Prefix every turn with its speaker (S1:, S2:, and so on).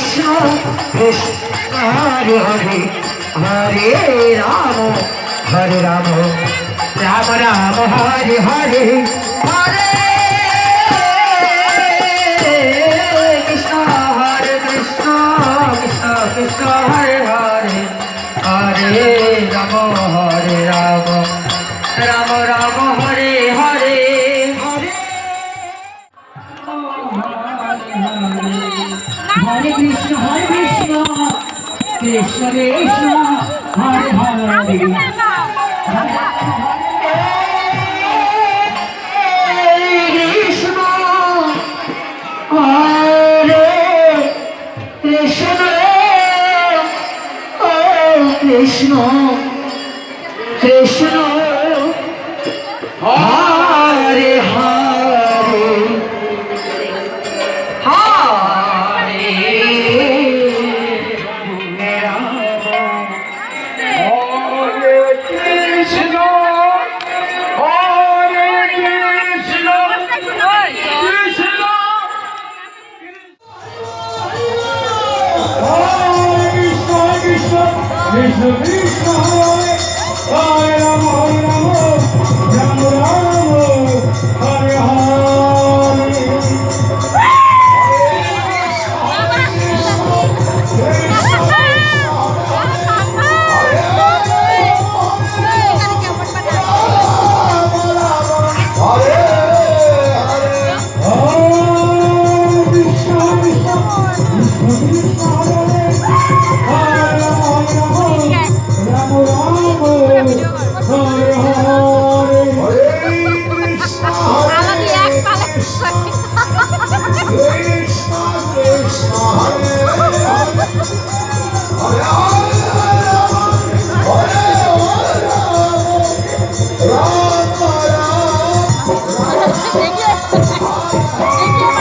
S1: Krishna Krishna Hare Hare Hare Ram Hare Ram Ram Ram Hare Hare Hare Krishna Hare Krishna Krishna Krishna Hare Hare Hare Ram Ram Ram Hare Hare Hare Hare Krishna Krishna Krishna Hare Hare Krishna Krishna Hare Hare Hare Ram Hare Krishna Hare Krishna Krishna Krishna Krishna Hare Hare Ram Ram Ram Hare Hare
S2: Thank you.